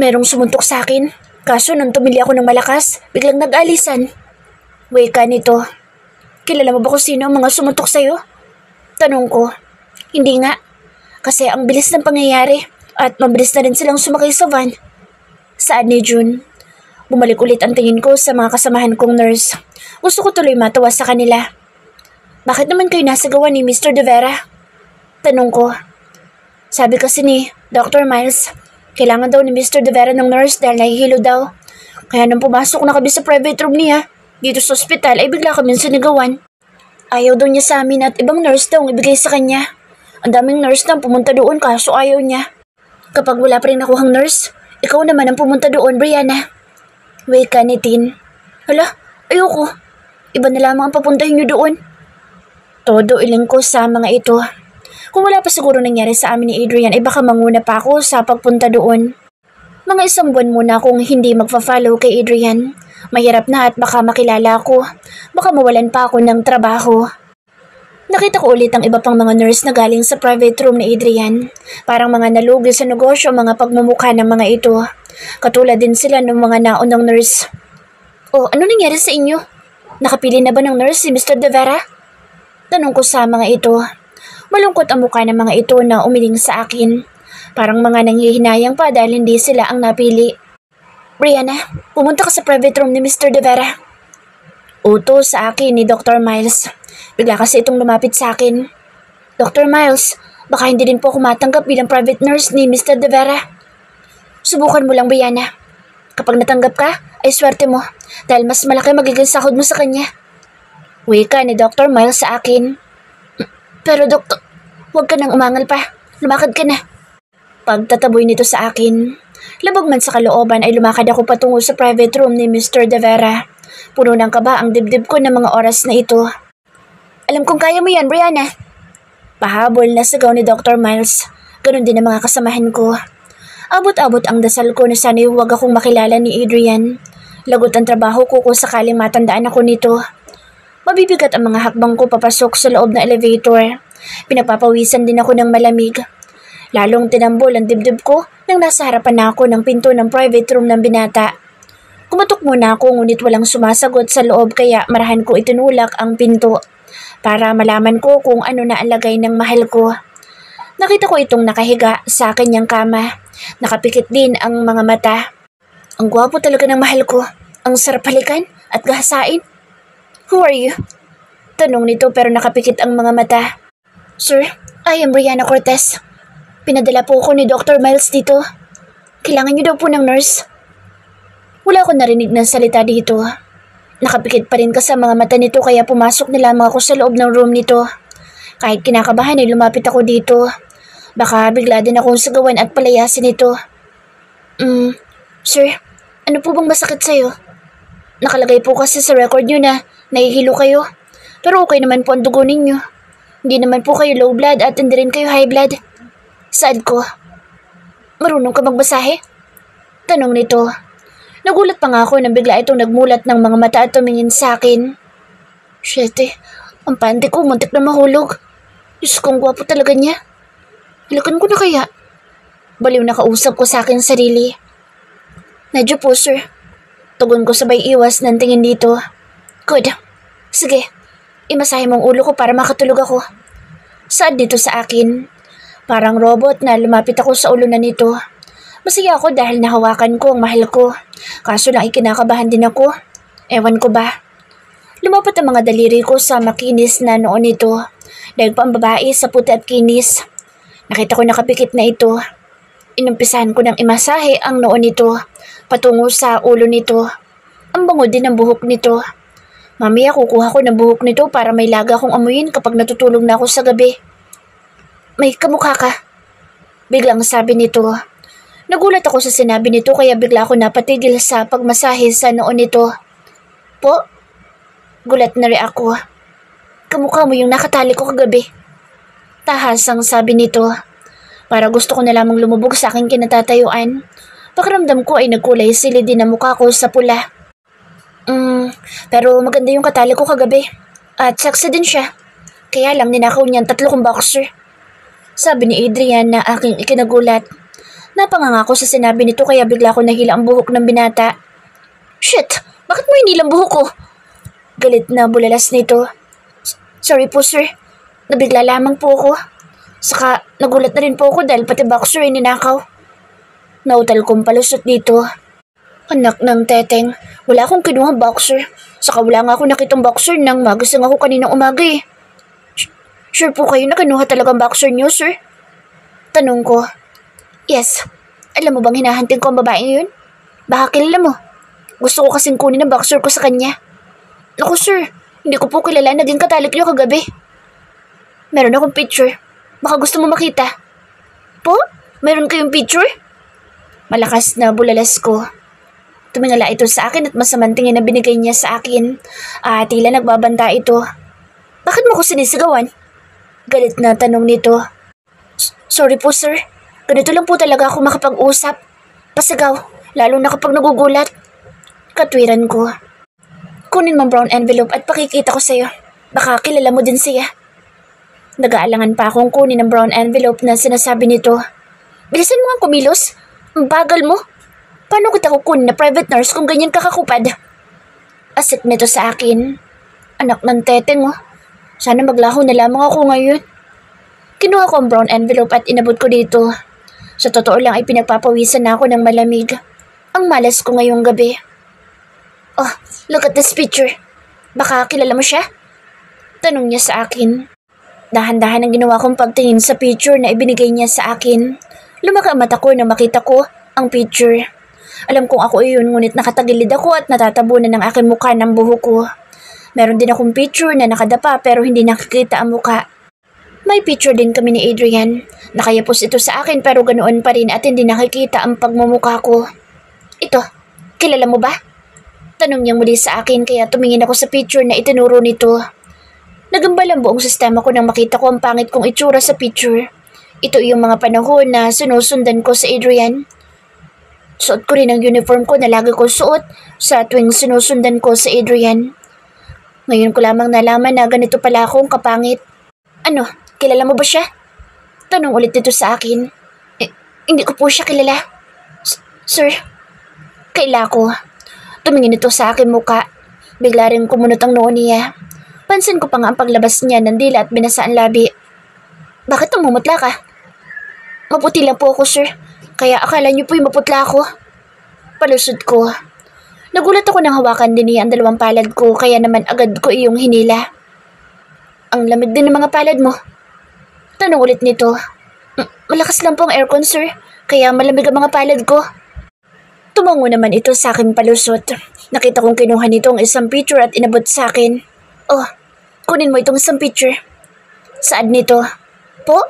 Merong sumuntok sa akin. Kaso nung tumili ako ng malakas, biglang nag-alisan. Wika nito. Kilala mo ba kung sino ang mga sumuntok sa'yo? Tanong ko. Hindi nga. Kasi ang bilis ng pangyayari at mabilis na rin silang sumakay sa van. Saad ni June. Bumalik ulit ang tingin ko sa mga kasamahan kong nurse. Gusto ko tuloy matawa sa kanila. Bakit naman kayo nasagawa ni Mr. De Vera? Tanong ko. Sabi kasi ni Dr. Miles, kailangan daw ni Mr. De Vera ng nurse dahil nahihilo daw. Kaya nang pumasok na kami sa private room niya, dito sa ospital ay bigla kami sinigawan. Ayaw daw niya sa amin at ibang nurse daw ang ibigay sa kanya. Ang daming nurse na pumunta doon kaso ayaw niya. Kapag wala pa rin nakuhang nurse, ikaw naman ang pumunta doon, Brianna. Wika ni Tin. Hala, ayoko. Iba na lamang ang papuntahin niyo doon. Todo iling ko sa mga ito. Kung wala pa siguro nangyari sa amin ni Adrian ay baka manguna pa ako sa pagpunta doon. Mga 1 buwan muna akong hindi magfa-follow kay Adrian. Mahirap na at baka makilala ako. Baka mawalan pa ako ng trabaho. Nakita ko ulit ang iba pang mga nurse na galing sa private room ni Adrian. Parang mga nalugi sa negosyo ang mga pagmumukha ng mga ito. Katulad din sila ng mga naunang nurse. Oh, ano nangyari sa inyo? Nakapili na ba ng nurse si Mr. De Vera? Tanong ko sa mga ito. Malungkot ang mukha ng mga ito na umiling sa akin. Parang mga nanghihinayang pa dahil hindi sila ang napili. Brianna, pumunta ka sa private room ni Mr. De Vera. Utos sa akin ni Dr. Miles. Bigla kasi itong lumapit sa akin. Dr. Miles, baka hindi din po ako matanggap bilang private nurse ni Mr. De Vera. Subukan mo lang, Brianna. Kapag natanggap ka, ay swerte mo dahil mas malaki magiging sahod mo sa kanya. Wika ni Dr. Miles sa akin. Pero doktor, huwag ka nang umangal pa. Lumakad ka na. Pagtataboy nito sa akin. Labag man sa kalooban ay lumakad ako patungo sa private room ni Mr. De Vera. Puno ng kaba ang dibdib ko ng mga oras na ito. Alam kong kaya mo yan, Brianna. Pahabol na sigaw ni Dr. Miles. Ganon din ang mga kasamahan ko. Abot-abot ang dasal ko na sana'y huwag akong makilala ni Adrian. Lagot ang trabaho ko kung sakaling matandaan ako nito. Mabibigat ang mga hakbang ko papasok sa loob ng elevator. Pinagpapawisan din ako ng malamig. Lalong tinambol ang dibdib ko nang nasa harapan na ako ng pinto ng private room ng binata. Kumatok muna ako ngunit walang sumasagot sa loob kaya marahan ko itinulak ang pinto para malaman ko kung ano na ang lagay ng mahal ko. Nakita ko itong nakahiga sa kanyang kama. Nakapikit din ang mga mata. Ang gwapo talaga ng mahal ko. Ang sarap halikan at gahasain. Who are you? Tanong nito pero nakapikit ang mga mata. Sir, I am Brianna Cortez. Pinadala po ako ni Dr. Miles dito. Kailangan niyo daw po ng nurse. Wala akong narinig ng salita dito. Nakapikit pa rin ka sa mga mata nito kaya pumasok na lamang ako sa loob ng room nito. Kahit kinakabahan ay lumapit ako dito. Baka bigla din akong sagawan at palayasin ito. Sir, ano po bang masakit sa'yo? Nakalagay po kasi sa record nyo na nahihilo kayo. Pero okay naman po ang dugo ninyo. Hindi naman po kayo low blood at hindi rin kayo high blood. Saad ko. Marunong ka magbasahe? Tanong nito. Nagulat pa nga ako nang bigla itong nagmulat ng mga mata at tumingin sa akin. Shete, ang pante ko muntik na mahulog. Diyos kong gwapo talaga niya. Hilakan ko na kaya. Baliw na kausap ko sa akin sarili. Medyo po, sir. Tugon ko sabay iwas ng tingin dito. Good. Sige, imasahe mong ulo ko para makatulog ako. Saad dito sa akin. Parang robot na lumapit ako sa ulo na nito. Masaya ako dahil nahawakan ko ang mahal ko. Kaso lang ikinakabahan din ako. Ewan ko ba. Lumapat ang mga daliri ko sa makinis na noon nito. Dahil pa ang babae sa puti at kinis. Nakita ko nakapikit na ito. Inumpisahan ko ng imasahe ang noon nito. Patungo sa ulo nito. Ang bango din ng buhok nito. Mamaya kukuha ko ng buhok nito para may laga akong amuyin kapag natutulog na ako sa gabi. May kamukha ka. Biglang sabi nito. Nagulat ako sa sinabi nito kaya bigla ako napatigil sa pagmasahe sa noon nito. Po? Gulat na rin ako. Kamukha mo yung nakatali ko kagabi. Tahas ang sabi nito. Para gusto ko na lamang lumubog sa aking kinatatayuan. Pakiramdam ko ay nagkulay silid din ang mukha ko sa pula. Pero maganda yung katali ko kagabi. At sexy din siya. Kaya lang ninakaw niyan 3 kong boxer. Sabi ni Adrian na aking ikinagulat. Napanganga ako sa sinabi nito kaya bigla ko nahila ang buhok ng binata. Shit! Bakit mo hinila ang buhok ko? Galit na bulalas nito. Sorry po sir. Nabigla lamang po ako. Saka nagulat na rin po ako dahil pati boxer ay ninakaw. Nautal kong palusot dito. Anak ng teteng, wala akong kinuha boxer. Saka wala nga ako nakitang boxer nang magising ako kaninang umaga eh. Sure po kayo na kinuha talagang boxer niyo, sir? Tanong ko. Yes. Alam mo bang hinahanting ko ang babaeng yun? Baka kilala mo. Gusto ko kasing kunin ang boxer ko sa kanya. Naku sir, hindi ko po kilala naging katalik niyo kagabi. Meron akong picture. Baka gusto mo makita. Po? Meron kayong picture? Malakas na bulalas ko. Tumingala ito sa akin at masamang tingin na binigay niya sa akin. Tila nagbabanta ito. Bakit mo ko sinisigawan? Galit na tanong nito. Sorry po sir. Ganito lang po talaga ako makapag-usap. Pasigaw, lalo na kapag nagugulat. Katwiran ko. Kunin mo brown envelope at pakikita ko sa'yo. Baka kilala mo din siya. Nag-aalangan pa akong kunin ang brown envelope na sinasabi nito. Bilisan mo ang kumilos. Ang bagal mo. Paano kita kukunin na private nurse kung ganyan kakakupad? Asik nito sa akin. Anak ng teteng oh. Sana maglaho na lamang ako ngayon. Kinuha ko ang brown envelope at inabot ko dito. Sa totoo lang ay pinagpapawisan na ako ng malamig. Ang malas ko ngayong gabi. Oh, look at this picture. Baka kilala mo siya? Tanong niya sa akin. Dahan-dahan ang ginawa kong pagtingin sa picture na ibinigay niya sa akin. Lumaki ang mata ko nang makita ko ang picture. Alam kong ako iyon ngunit nakatagilid ako at natatabunan ng aking mukha ng buhok ko. Meron din akong picture na nakadapa pero hindi nakikita ang mukha. May picture din kami ni Adrian. Nakayapos ito sa akin pero ganoon pa rin at hindi nakikita ang pagmumukha ko. Ito, kilala mo ba? Tanong niyang muli sa akin kaya tumingin ako sa picture na itinuro nito. Nagambal ang buong sistema ko nang makita ko ang pangit kong itsura sa picture. Ito yung mga panahon na sinusundan ko sa Adrian. Suot ko rin ang uniform ko na lagi ko suot sa tuwing sinusundan ko sa Adrian. Ngayon ko lamang nalaman na ganito pala akong kapangit. Ano, kilala mo ba siya? Tanong ulit nito sa akin. Hindi ko po siya kilala. Sir, kaila ko. Tumingin ito sa akin muka. Bigla rin kumunot ang noo niya. Pansin ko pa nga ang paglabas niya ng dila at binasa ang labi. Bakit umumutla ka? Maputi lang po ako, sir. Kaya akala niyo po'y maputla ako. Palusod ko. Nagulat ako nang hawakan din niya ang dalawang palad ko kaya naman agad ko iyong hinila. Ang lamig din ng mga palad mo. Tanong ulit nito. Malakas lang po ang aircon, sir. Kaya malamig ang mga palad ko. Tumango naman ito sa aking palusot. Nakita kong kinuha nito ang isang picture at inabot sa akin. Oh, kunin mo itong isang picture. Saan nito? Po?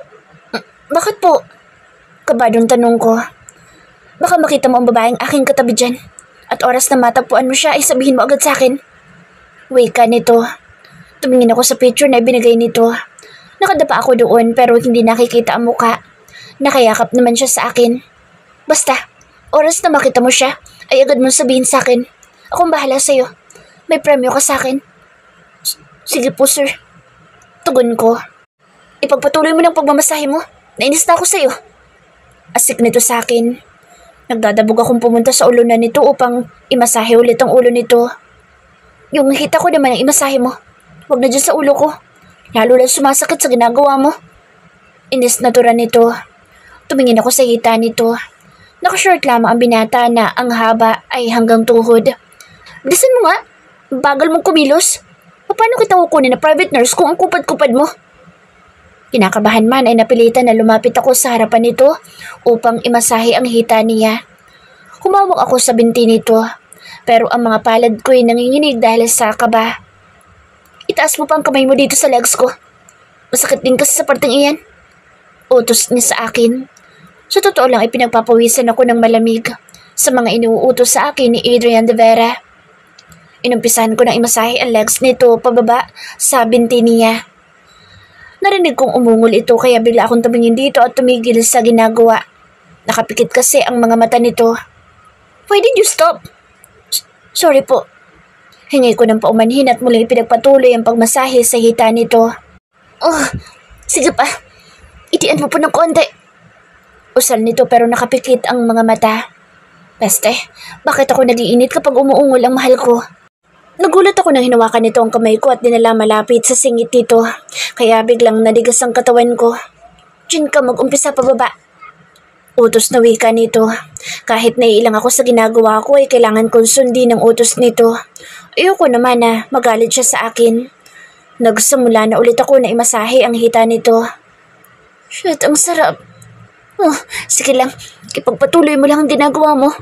Bakit po? Kabadong tanong ko. Baka makita mo ang babaeng aking katabi dyan. At oras na matagpuan mo siya ay sabihin mo agad sa akin. Wika nito. Tumingin ako sa picture na ibinigay nito. Nakadapa ako doon pero hindi nakikita ang muka. Nakayakap naman siya sa akin. Basta, oras na makita mo siya ay agad mo sabihin sa akin. Akong bahala sa'yo. May premyo ka sa akin. Sige po sir. Tugon ko. Ipagpatuloy mo ng pagmamasahe mo. Nainis na ako sa'yo. Asik nito sa akin. Nagdadabog akong pumunta sa ulo na nito upang imasahe ulit ang ulo nito. Yung hita ko naman ang imasahe mo. Huwag na dyan sa ulo ko. Lalo lang sumasakit sa ginagawa mo. Inis na tura nito. Tumingin ako sa hita nito. Nakashort lamang ang binata na ang haba ay hanggang tuhod. Bilisan mo nga. Bagal mong kumilos. Paano kita kukunin na private nurse kung ang kupad-kupad mo? Kinakabahan man ay napilitan na lumapit ako sa harapan nito upang imasahe ang hita niya. Humawak ako sa binti nito, pero ang mga palad ko ay nanginginig dahil sa kaba. Itaas mo pa ang kamay mo dito sa legs ko. Masakit din kasi sa parteng iyan. Utos niya sa akin. Sa totoo lang ay pinagpapawisan ako ng malamig sa mga inuutos sa akin ni Adrian de Vera. Inumpisahan ko na imasahe ang legs nito pababa sa binti niya. Narinig kong umungol ito kaya bigla akong tumingin dito at tumigil sa ginagawa. Nakapikit kasi ang mga mata nito. Why did you stop? Sorry po. Hingi ko ng paumanhin at muling ipinagpatuloy ang pagmasahe sa hita nito. Oh, sige pa. Itian mo po ng konti. Usal nito pero nakapikit ang mga mata. Peste, bakit ako nagiinit kapag umuungol ang mahal ko? Nagulat ako nang hinawakan nito ang kamay ko at dinala malapit sa singit nito. Kaya biglang nadigas ang katawan ko. Diyan ka mag-umpisa pababa. Utos na wika nito. Kahit naiilang ako sa ginagawa ko ay kailangan kong sundin ang utos nito. Ayoko naman na magalit siya sa akin. Nagsimula na ulit ako na imasahe ang hita nito. Shit, ang sarap. Oh, sige lang. Ipagpatuloy mo lang ang ginagawa mo.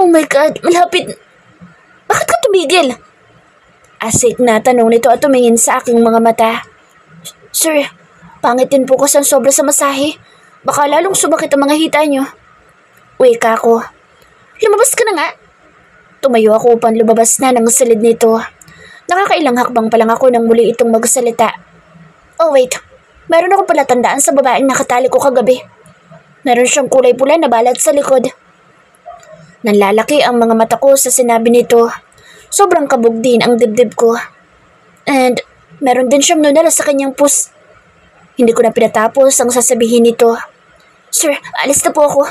Oh my God, malapit. Bakit ka tumigil? Asik na tanong nito at tumingin sa aking mga mata. Sir, pangit din po kasi ang sobra sa masahe. Baka lalong sumakit ang mga hita niyo. Wika ko. Lumabas ka na nga. Tumayo ako upang lumabas na ng silid nito. Nakakailang hakbang pa lang ako nang muli itong magsalita. Oh wait, meron ako pala tandaan sa babaeng nakatali ko kagabi. Meron siyang kulay pula na balat sa likod. Nanlalaki ang mga mata ko sa sinabi nito. Sobrang kabog din ang dibdib ko. And meron din siyang nunal sa kanyang pus. Hindi ko na pinatapos ang sasabihin nito. Sir, alis na po ako.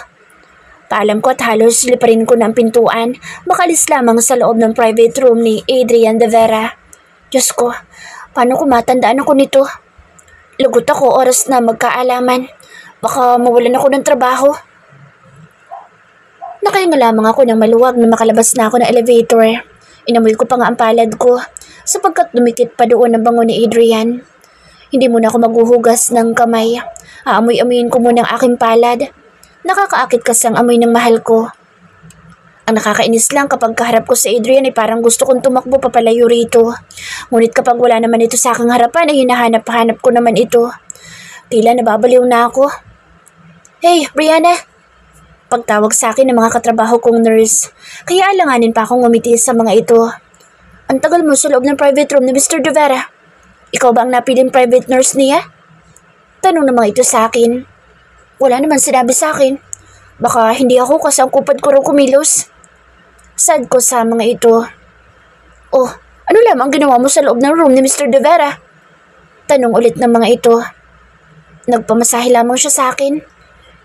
Paalam ko at halos siliparin ko ng pintuan, makalis lamang sa loob ng private room ni Adrian de Vera. Diyos ko, paano ko matandaan ako nito? Lagot ako oras na magkaalaman. Baka mawalan ako ng trabaho. Nakahinga lamang ako ng maluwag na makalabas na ako ng elevator. Inamoy ko pa nga ang palad ko sapagkat dumikit pa doon ang bango ni Adrian. Hindi muna ako maghuhugas ng kamay. Aamoy-amoyin ko muna ang aking palad. Nakakaakit kasi ang amoy ng mahal ko. Ang nakakainis lang kapag kaharap ko sa Adrian ay parang gusto kong tumakbo papalayo rito. Ngunit kapag wala naman ito sa aking harapan ay hinahanap-hanap ko naman ito. Tila nababaliw na ako. Hey, Brianna! Pagtawag sa akin ng mga katrabaho kong nurse. Kaya alanganin pa akong umiti sa mga ito. Ang tagal mo sa loob ng private room ni Mr. De Vera. Ikaw ba ang napiling private nurse niya? Tanong ng mga ito sa akin. Wala naman sinabi sa akin. Baka hindi ako kasi ang kupad ko raw kumilos. Sad ko sa mga ito. Oh, ano lamang ginawa mo sa loob ng room ni Mr. De Vera? Tanong ulit ng mga ito. Nagpamasahe lamang siya sa akin.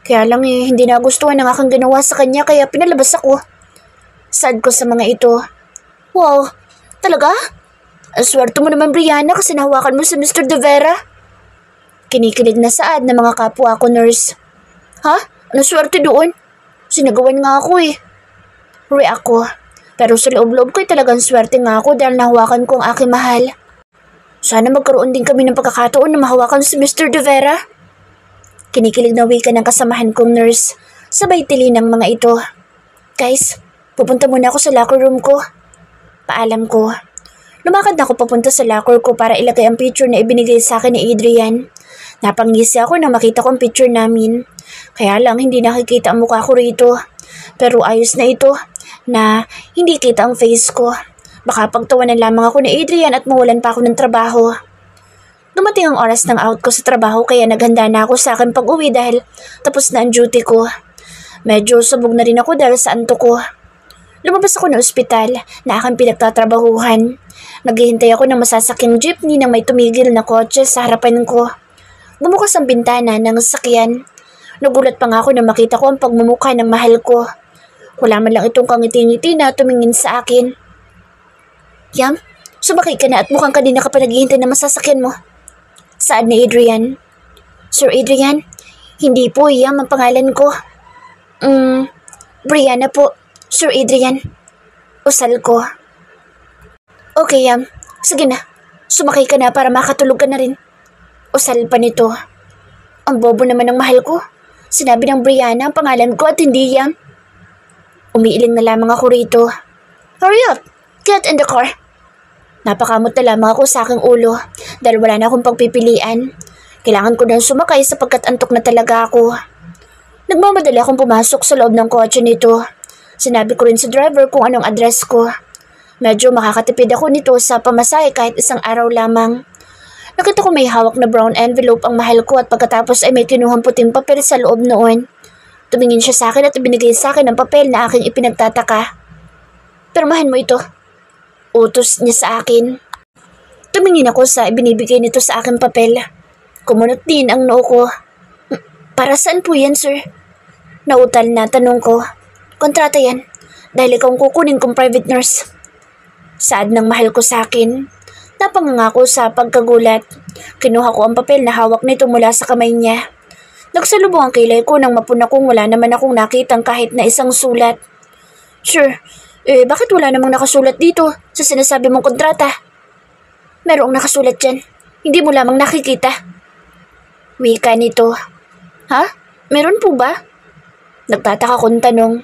Kaya lang hindi nagustuhan ang aking ginawa sa kanya kaya pinalabas ako. Sad ko sa mga ito. Wow, talaga? Ang swerte mo naman, Brianna, kasi nahawakan mo si Mr. De Vera. Kinikilig na saad ng mga kapwa ko nurse. Ha? Ano swerte doon? Sinagawan nga ako eh. React ko. Pero sa loob-loob ko ay talagang swerte nga ako dahil nahawakan ko ang aking mahal. Sana magkaroon din kami ng pagkakataon na mahawakan si Mr. De Vera. Kinikilig na wika ng kasamahan kong nurse. Sabay tili ng mga ito. Guys, pupunta muna ako sa locker room ko. Paalam ko. Lumakad na ako papunta sa locker ko para ilagay ang picture na ibinigay sa akin ni Adrian. Napangisi ako na makita ko ang picture namin. Kaya lang hindi nakikita ang mukha ko rito. Pero ayos na ito na hindi kita ang face ko. Baka pagtawanan lamang ako ni Adrian at mawalan pa ako ng trabaho. Dumating ang oras ng out ko sa trabaho kaya naghanda na ako sa akin pag-uwi dahil tapos na ang duty ko. Medyo sabog na rin ako dahil sa antok ko. Lumabas ako ng ospital na aking pinagtatrabahuhan. Naghihintay ako ng masasakyang jeepney nang may tumigil na kotse sa harapan ko. Bumukas ang bintana ng sasakyan. Nagulat pa nga ako na makita ko ang pagmumukha ng mahal ko. Wala man lang itong kangiti-ngiti na tumingin sa akin. Yam, sumakay ka na at mukhang kanina ka pa naghihintay na masasakyan mo. Saad ni Adrian. Sir Adrian, hindi po Yam ang pangalan ko. Brianna po, Sir Adrian. Usal ko. Okay Yam, sige na. Sumakay ka na para makatulog ka na rin. Usal pa nito. Ang bobo naman ng mahal ko. Sinabi ng Brianna ang pangalan ko at hindi Yam. Umiiling na lamang ako rito. Hurry up! Get in the car! Napakamot na lamang ako sa aking ulo dahil wala na akong pagpipilian. Kailangan ko nang sumakay sapagkat antok na talaga ako. Nagmamadali akong pumasok sa loob ng kotse nito. Sinabi ko rin sa driver kung anong address ko. Medyo makakatipid ako nito sa pamasahe kahit isang araw lamang. Nakita ko may hawak na brown envelope ang mahal ko at pagkatapos ay may kinuhang puting papel sa loob noon. Tumingin siya sa akin at ibinigay sa akin ang papel na aking ipinagtataka. Pirmahan mo ito. Utos niya sa akin. Tumingin ako sa ibinibigay nito sa aking papel. Kumunot din ang noo ko. Para saan po yan, sir? Nautal na tanong ko. Kontrata yan. Dahil ikaw ang kukunin kong private nurse. Saad ng mahal ko sa akin. Napangangako sa pagkagulat. Kinuha ko ang papel na hawak nito mula sa kamay niya. Nagsalubong ang kilay ko nang mapuna kong wala naman akong nakitang kahit na isang sulat. Sure, bakit wala namang nakasulat dito sa sinasabi mong kontrata? Merong nakasulat dyan. Hindi mo lamang nakikita. Wika nito. Ha? Meron po ba? Nagtataka kong tanong.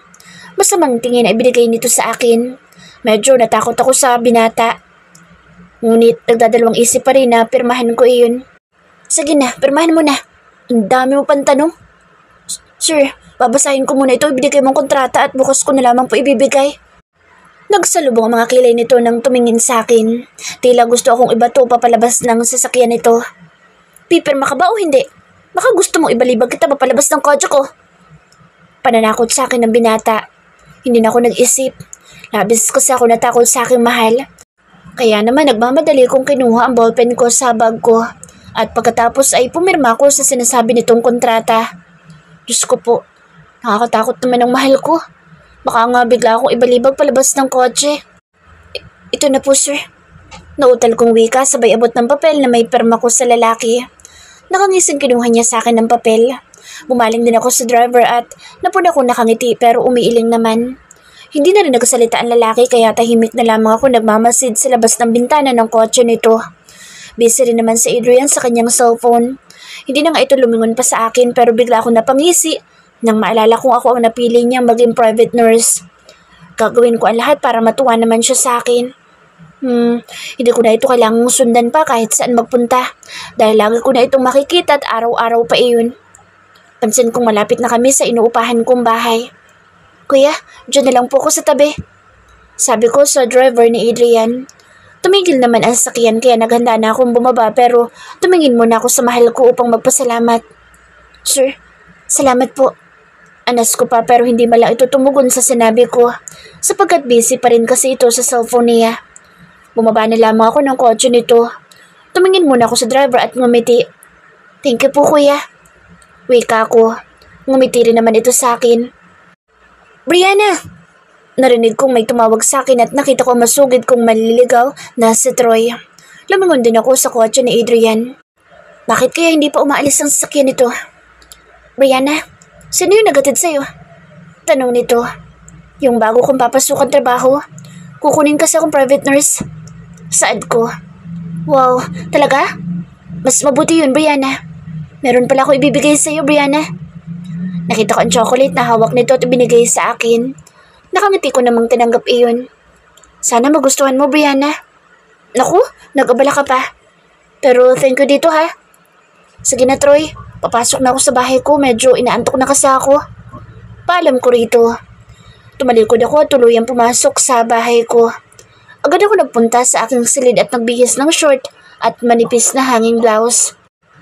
Masamang tingin na ibinigay nito sa akin. Medyo natakot ako sa binata. Ngunit nagdadalawang isip pa rin na pirmahan ko iyon. Sige na, pirmahan mo na. Ang dami mo pang tanong. Sir, babasahin ko muna ito, ibigay mong kontrata at bukas ko na lamang po ibibigay. Nagsalubong ang mga kilay nito nang tumingin sa akin. Tila gusto akong ibato papalabas ng sasakyan nito. Pipirma ka ba o hindi? Baka gusto mong ibalibag kita papalabas ng kotse ko. Pananakot sa akin ng binata. Hindi na ako nag-isip. Labis kasi ako natakot sa aking mahal. Kaya naman nagmamadali kong kinuha ang ballpen ko sa bag ko. At pagkatapos ay pumirma ko sa sinasabi nitong kontrata. Diyos ko po, nakakatakot naman ang mahal ko. Baka nga bigla akong ibalibag palabas ng kotse. Ito na po, sir. Nautal kong wika sabay abot ng papel na may perma ko sa lalaki. Nakangising kinuha niya sa akin ng papel. Bumaling din ako sa driver at napuna ko nakangiti pero umiiling naman. Hindi na rin nagsalita ang lalaki kaya tahimik na lamang ako nagmamasid sa labas ng bintana ng kotse nito. Busy rin naman si Adrian sa kanyang cellphone. Hindi na nga ito lumingon pa sa akin pero bigla ako napangisi nang maalala kong ako ang napili niyang maging private nurse. Gagawin ko ang lahat para matuwa naman siya sa akin. Hindi ko na ito kailangang sundan pa kahit saan magpunta dahil lagi ko na itong makikita at araw-araw pa iyon. Pansin kong malapit na kami sa inuupahan kong bahay. Kuya, dyan na lang po ako sa tabi. Sabi ko sa driver ni Adrian. Tumigil naman ang sakyan kaya naghanda na akong bumaba pero tumingin muna ako sa mahal ko upang magpasalamat. Sir, salamat po. Anas ko pa pero hindi malang ito tumugon sa sinabi ko sapagkat busy pa rin kasi ito sa cellphone niya. Bumaba na lamang ako ng kotse nito. Tumingin muna ako sa driver at ngumiti. Thank you po kuya. Wika ko. Ngumiti rin naman ito sa akin. Brianna! Narinig kong may tumawag sa akin at nakita ko masugid kong maliligaw na si Troy. Lumingon din ako sa kotse ni Adrian. Bakit kaya hindi pa umaalis ang sasakyan nito? Brianna, sino yung nagatid sa'yo? Tanong nito. Yung bago kong papasukan trabaho. Kukunin kasi akong private nurse. Saad ko. Wow, talaga? Mas mabuti yun, Brianna. Meron pala ako ibibigay sa'yo, Brianna. Nakita ko ang chocolate na hawak nito at ibinigay sa akin. Nakangiti ko namang tinanggap iyon. Sana magustuhan mo, Brianna. Naku, nag-abala ka pa. Pero thank you dito ha. Sige na, Troy. Papasok na ako sa bahay ko. Medyo inaantok na kasi ako. Paalam ko rito. Tumalikod ako at tuluyang pumasok sa bahay ko. Agad ako nagpunta sa aking silid at nagbihis ng short at manipis na hanging blouse.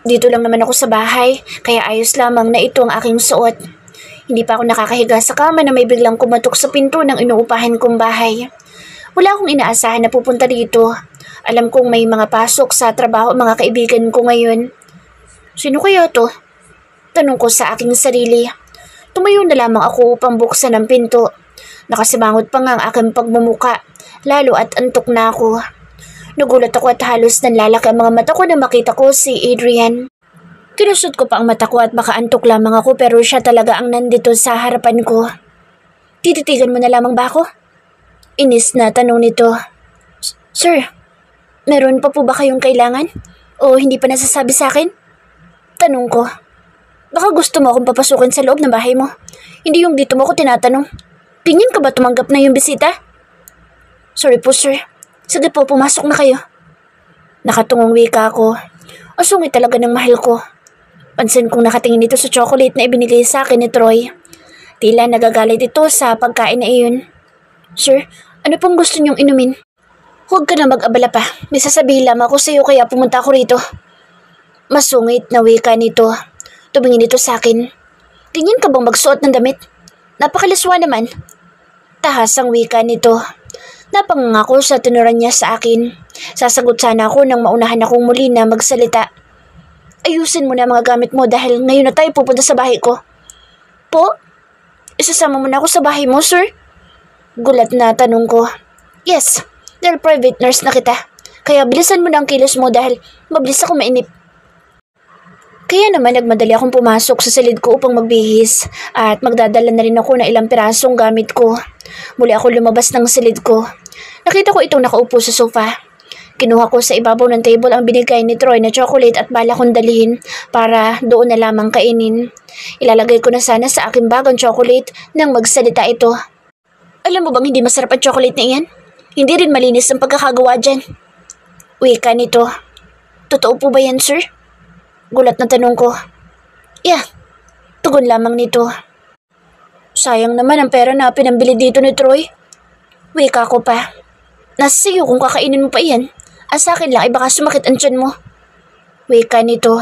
Dito lang naman ako sa bahay, kaya ayos lamang na ito ang aking suot. Hindi pa ako nakakahiga sa kama na may biglang kumatok sa pinto ng inuupahan kong bahay. Wala akong inaasahan na pupunta dito. Alam kong may mga pasok sa trabaho ang mga kaibigan ko ngayon. Sino kaya to? Tanong ko sa aking sarili. Tumayo na lamang ako upang buksan ang pinto. Nakasimangot pa nga ang aking pagmumuka, lalo at antok na ako. Nagulat ako at halos nanlalaki ang mga mata ko na makita ko si Adrian. Kinusot ko pa ang mata ko at baka antok lamang ako pero siya talaga ang nandito sa harapan ko. Tititigan mo na lamang ba ako? Inis na tanong nito. Sir, meron pa po ba kayong kailangan? O hindi pa nasasabi sa akin? Tanong ko. Baka gusto mo akong papasukin sa loob ng bahay mo. Hindi yung dito mo ako tinatanong. Tingin ka ba tumanggap na yung bisita? Sorry po sir. Sige po, pumasok na kayo. Nakatungong wika ako. Asungit talaga ng mahal ko. Pansin kong nakatingin ito sa chocolate na ibinigay sa akin ni Troy. Tila nagagalit ito sa pagkain na iyon. Sir, ano pong gusto niyong inumin? Huwag ka na mag-abala pa. May sasabihin lamang ako sa iyo kaya pumunta ako rito. Masungit na wika nito. Tumingin ito sa akin. Tingin ka bang magsuot ng damit? Napakaliswa naman. Tahas ang wika nito. Napangako sa tinuran niya sa akin. Sasagot sana ako nang maunahan akong muli na magsalita. Ayusin mo na mga gamit mo dahil ngayon na tayo pupunta sa bahay ko. Po? Isasama mo na ako sa bahay mo, sir? Gulat na tanong ko. Yes, dahil private nurse na kita. Kaya bilisan mo na ang kilos mo dahil mabilis ako mainip. Kaya naman nagmadali akong pumasok sa silid ko upang magbihis at magdadala na rin ako ng ilang pirasong gamit ko. Muli ako lumabas ng silid ko. Nakita ko itong nakaupo sa sofa. Kinuha ko sa ibabaw ng table ang binigay ni Troy na chocolate at bala kong dalhin para doon na lamang kainin. Ilalagay ko na sana sa aking bag ang chocolate nang magsalita ito. Alam mo bang hindi masarap ang chocolate na iyan? Hindi rin malinis ang pagkakagawa dyan. Wika nito. Totoo po ba yan, sir? Gulat na tanong ko. Yeah, tugon lamang nito. Sayang naman ang pera na pinambili dito ni Troy. Wika ko pa. Nasa sa'yo kung kakainin mo pa iyan. Sa akin lang ay baka sumakit ang tiyan mo. Wika nito.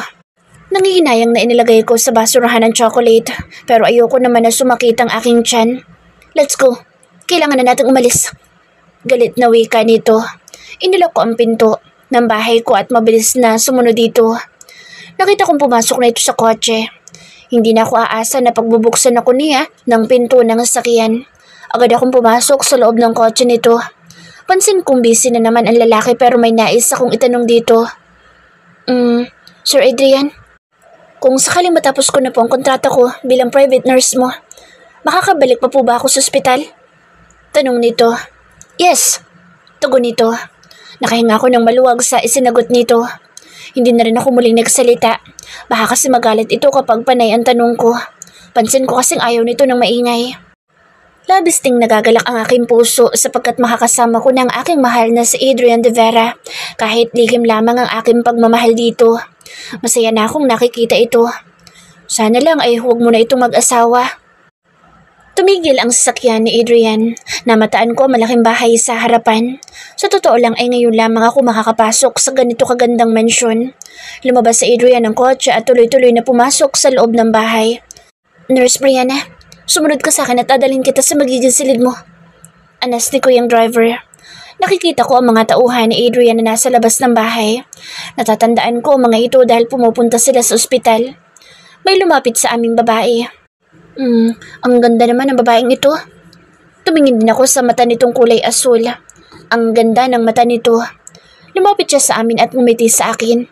Nangihinayang na inilagay ko sa basurahan ng chocolate pero ayoko naman na sumakit ang aking tiyan. Let's go. Kailangan na nating umalis. Galit na wika nito. Inilak ko ang pinto ng bahay ko at mabilis na sumunod dito. Nakita kong pumasok na ito sa kotse. Hindi na ako aasa na pagbubuksan ako niya ng pinto ng sasakyan. Agad akong pumasok sa loob ng kotse nito. Pansin kong busy na naman ang lalaki pero may nais akong itanong dito. Sir Adrian, kung sakaling matapos ko na po ang kontrata ko bilang private nurse mo, makakabalik pa po ba ako sa ospital? Tanong nito. Yes, tugon nito. Nakahinga ako ng maluwag sa isinagot nito. Hindi na rin ako muling nagsalita. Baka kasi magalit ito kapag panay ang tanong ko. Pansin ko kasing ayaw nito ng maingay. Labis ding nagagalak ang aking puso sapagkat makakasama ko ng aking mahal na si Adrian De Vera. Kahit lihim lamang ang aking pagmamahal dito. Masaya na akong nakikita ito. Sana lang ay huwag mo na itong mag-asawa. Tumigil ang sasakyan ni Adrian. Namataan ko ang malaking bahay sa harapan. Sa totoo lang ay ngayon lamang ako makakapasok sa ganito kagandang mansyon. Lumabas si Adrian ng kotse at tuloy-tuloy na pumasok sa loob ng bahay. Nurse Brianna, sumunod ka sa akin at dadalhin kita sa magiging silid mo. Anas ni Kuyang driver. Nakikita ko ang mga tauhan ni Adrian na nasa labas ng bahay. Natatandaan ko ang mga ito dahil pumupunta sila sa ospital. May lumapit sa aming babae. Ang ganda naman ng babaeng ito. Tumingin din ako sa mata nitong kulay asul. Ang ganda ng mata nito. Lumapit siya sa amin at ngumiti sa akin.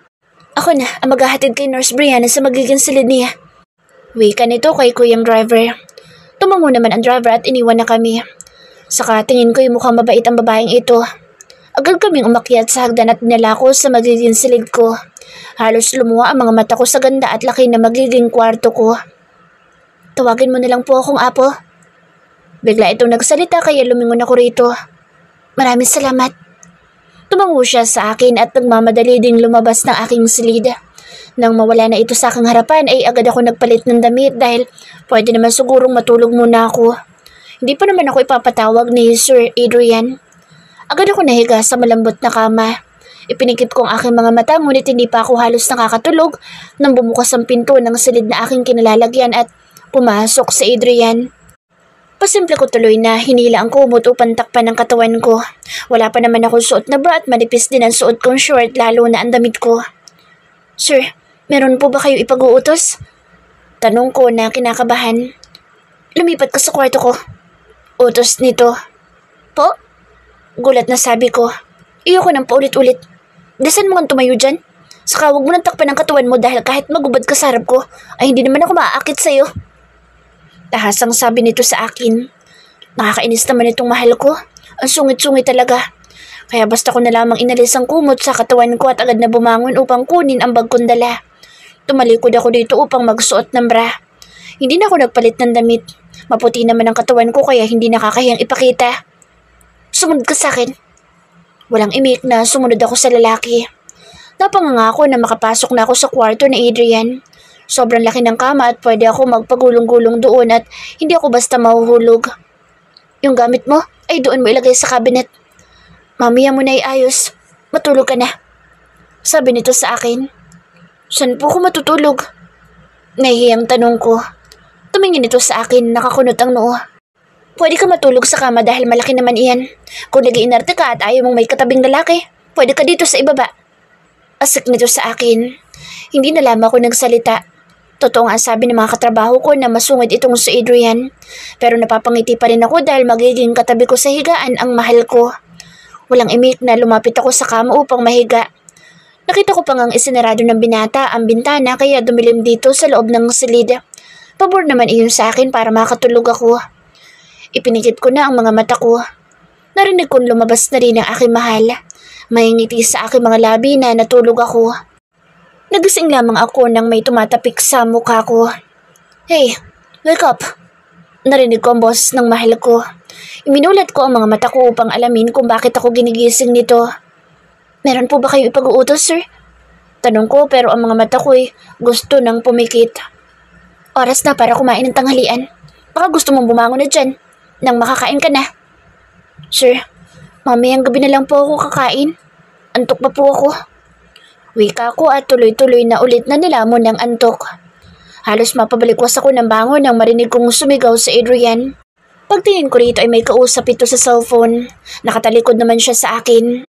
Ako na ang maghahatid kay Nurse Brianna sa magiging silid niya. Wika nito kay Kuyang driver. Tumango naman ang driver at iniwan na kami. Saka tingin ko yung mukhang mabait ang babaeng ito. Agad kaming umakyat sa hagdan at dinala ko sa magiging silid ko. Halos lumuha ang mga mata ko sa ganda at laki na magiging kwarto ko. Tawagin mo na lang po akong Apo. Bigla itong nagsalita kaya lumingon ako rito. Maraming salamat. Tumango siya sa akin at nagmamadali ding lumabas ng aking silid. Nang mawala na ito sa aking harapan ay agad ako nagpalit ng damit dahil pwede naman sigurong matulog muna ako. Hindi pa naman ako ipapatawag ni Sir Adrian. Agad ako nahiga sa malambot na kama. Ipinikit ko ang aking mga mata ngunit hindi pa ako halos nakakatulog nang bumukas ang pinto ng silid na aking kinalalagyan at pumasok si Adrian. Pasimple ko tuloy na hinila ang kumot upang takpan ang katawan ko. Wala pa naman ako suot na bra at manipis din ang suot kong short lalo na ang damit ko. Sir, meron po ba kayo ipag-uutos? Tanong ko na kinakabahan. Lumipat ka sa kwarto ko. Utos nito. Po? Gulat na sabi ko. Iyoko nang paulit-ulit. Dasan mo kang tumayo dyan? Saka huwag mo nang takpan ang katawan mo dahil kahit magubad ka sa harap ko ay hindi naman ako maaakit sa'yo. Tahasang sabi nito sa akin. Nakakainis naman itong mahal ko. Ang sungit-sungit talaga. Kaya basta ko na lamang inalis ang kumot sa katawan ko at agad na bumangon upang kunin ang bag kong dala. Tumalikod ako dito upang magsuot ng bra. Hindi na ako nagpalit ng damit. Maputi naman ang katawan ko kaya hindi nakakahiyang ipakita. Sumunod ka sa akin. Walang imik na sumunod ako sa lalaki. Napangangako na makapasok na ako sa kwarto ni Adrian. Sobrang laki ng kama at pwede ako magpagulong-gulong doon at hindi ako basta mahuhulog. Yung gamit mo ay doon mo ilagay sa cabinet. Mamaya mo na iayos. Matulog ka na. Sabi nito sa akin. Saan po ako matutulog? Nahihiyang tanong ko. Tumingin ito sa akin, nakakunot ang noo. Pwede ka matulog sa kama dahil malaki naman iyan. Kung nag-iinarte ka at ayaw mong may katabing lalaki, pwede ka dito sa ibaba. Asik nito sa akin. Hindi na lamang ako nagsalita. Totoo nga ang sabi ng mga katrabaho ko na masungit itong si Adrian. Pero napapangiti pa rin ako dahil magiging katabi ko sa higaan ang mahal ko. Walang imik na lumapit ako sa kama upang mahiga. Nakita ko pang ang isinarado ng binata ang bintana kaya dumilim dito sa loob ng silid. Pabor naman iyon sa akin para makatulog ako. Ipinikit ko na ang mga mata ko. Narinig kong lumabas na rin ang aking mahal. May ngiti sa aking mga labi na natulog ako. Nagising lamang ako nang may tumatapik sa mukha ko. Hey, wake up! Narinig ko ang boses ng mahal ko. Iminulat ko ang mga mata ko upang alamin kung bakit ako ginigising nito. Meron po ba kayo ipag-uutos, sir? Tanong ko pero ang mga mata ko'y gusto nang pumikit. Oras na para kumain ng tanghalian. Baka gusto mong bumangon na dyan nang makakain ka na. Sir, mamayang gabi na lang po ako kakain. Antok pa po ako. Wika ko at tuloy-tuloy na ulit na nilamon ng antok. Halos mapabalikwas ako ng bangon nang marinig kong sumigaw sa Adrian. Pagtingin ko rito ay may kausap ito sa cellphone. Nakatalikod naman siya sa akin.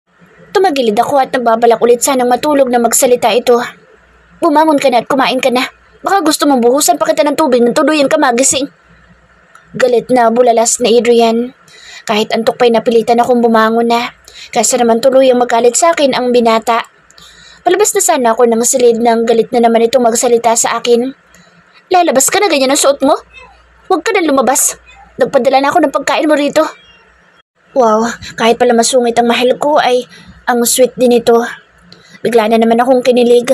Tumagilid ako at nagbabalak ulit sanang matulog na magsalita ito. Bumangon ka na at kumain ka na. Baka gusto mong buhusan pa kita ng tubig nang tuluyan ka magising. Galit na bulalas na Adrian. Kahit antok pa'y napilitan akong bumangon na. Kaysa naman tuluyang magalit sa akin ang binata. Palabas na sana ako ng silid nang galit na naman itong magsalita sa akin. Lalabas ka na ganyan ang suot mo? Huwag ka na lumabas. Nagpadala na ako ng pagkain mo rito. Wow, kahit pala masungit ang mahal ko ay ang sweet din ito. Bigla na naman akong kinilig.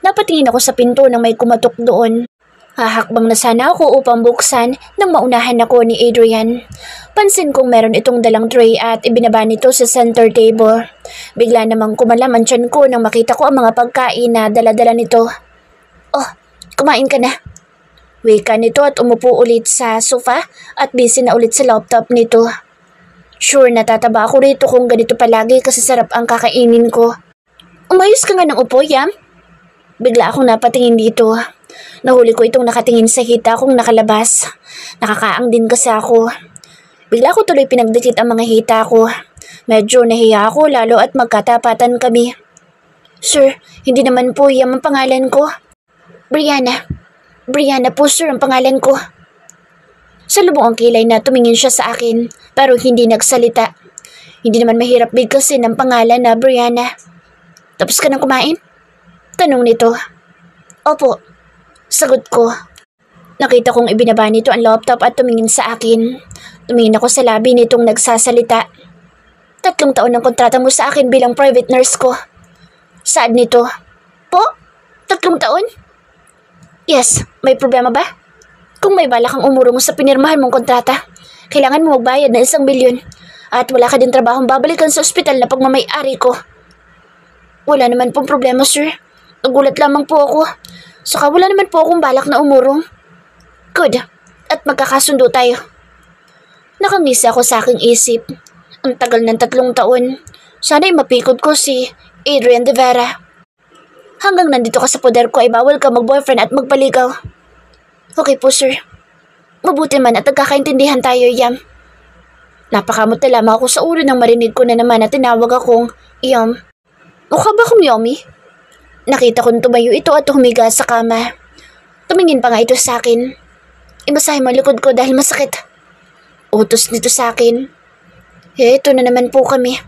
Napatingin ako sa pinto nang may kumatok doon. Hahakbang na sana ako upang buksan nang maunahan ako ni Adrian. Pansin kong meron itong dalang tray at ibinaba nito sa center table. Bigla namang kumalam ang tiyan ko nang makita ko ang mga pagkain na dala-dala nito. Oh, kumain ka na. Wika nito at umupo ulit sa sofa at busy na ulit sa laptop nito. Sure, natataba ako rito kung ganito palagi kasi sarap ang kakainin ko. Umayos ka nga ng upo, Yam. Bigla akong napatingin dito. Nahuli ko itong nakatingin sa hita kong nakalabas. Nakakaang din kasi ako. Bigla ko tuloy pinagdikit ang mga hita ko. Medyo nahiya ako lalo at magkatapatan kami. Sir, hindi naman po Yam ang pangalan ko. Brianna. Brianna po sir ang pangalan ko. Sa lubong ang kilay na tumingin siya sa akin pero hindi nagsalita. Hindi naman mahirap bigkasin ang pangalan na Brianna. Tapos ka nang kumain? Tanong nito. Opo. Sagot ko. Nakita kong ibinaba nito ang laptop at tumingin sa akin. Tumingin ako sa labi nitong nagsasalita. 3 taon ng kontrata mo sa akin bilang private nurse ko. Saad nito. Po? 3 taon? Yes, may problema ba? Kung may balak kang umurong sa pinirmahan mong kontrata, kailangan mo magbayad na 1 milyon at wala ka din trabahong babalikan sa ospital na pagmamay-ari ko. Wala naman pong problema, sir. Nagulat lamang po ako. Saka wala naman po akong balak na umurong. Good. At magkakasundo tayo. Nakangisi ako sa aking isip. Ang tagal ng 3 taon. Sana'y mapikot ko si Adrian De Vera. Hanggang nandito ka sa poder ko ay bawal ka mag-boyfriend at magpaligaw. Okay po, sir. Mabuti man at nagkakaintindihan tayo, Yam. Napakamot na lamang ako sa ulo nang marinig ko na naman na tinawag akong Yam. Mukha ba akong Yummy? Nakita kong tumayo ito at humiga sa kama. Tumingin pa nga ito sa akin. Imasahe mo likod ko dahil masakit. Utos nito sa akin. Ito na naman po kami.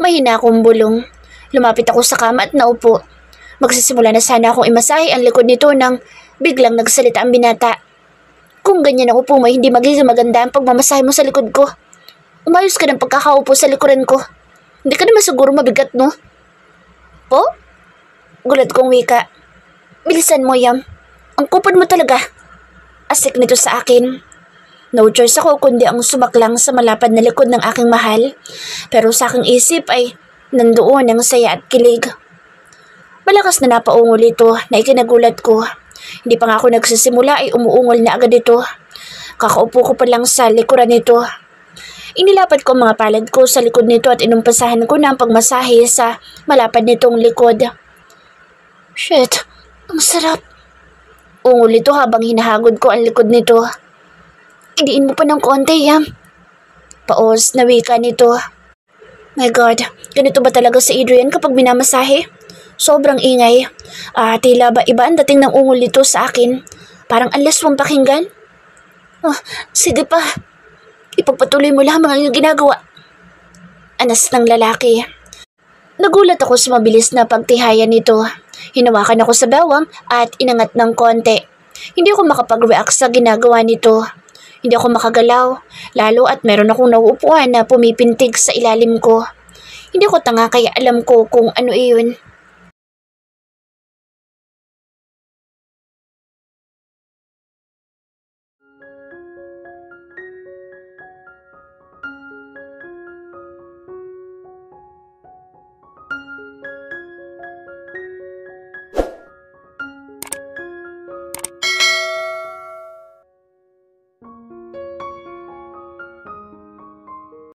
Mahina akong bulong. Lumapit ako sa kama at naupo. Magsisimula na sana akong imasahe ang likod nito nang biglang nagsalita ang binata. Kung ganyan ang upo mo, hindi magiging maganda ang pagmamasahe mo sa likod ko. Umayos ka ng pagkakaupo sa likuran ko. Hindi ka naman siguro mabigat, no? Po? Gulat kong wika. Bilisan mo, Yam. Ang kupad mo talaga. Asik nito sa akin. No choice ako kundi ang sumaklang sa malapad na likod ng aking mahal. Pero sa aking isip ay nandoon ang saya at kilig. Malakas na napaungol ito na ikinagulat ko. Hindi pa nga ako nagsisimula ay umuungol na agad ito. Kakaupo ko pa lang sa likuran nito. Inilapat ko ang mga palad ko sa likod nito at inumpasahan ko na ang pagmasahe sa malapad nitong likod. Shit, ang sarap. Ungol ito habang hinahagod ko ang likod nito. Idiin mo pa ng konti, Yam. Paos na wika nito. My God, ganito ba talaga si Adrian kapag minamasahe? Sobrang ingay. Tila ba iba ang dating ng ungol nito sa akin? Parang alas mong pakinggan. Sige pa. Ipagpatuloy mo lamang ang iyong ginagawa. Anas ng lalaki. Nagulat ako sa mabilis na pagtihaya nito. Hinawakan ako sa bewang at inangat ng konti. Hindi ako makapag-react sa ginagawa nito. Hindi ako makagalaw, lalo at meron akong nauupuan na pumipintig sa ilalim ko. Hindi ko tanga kaya alam ko kung ano iyon.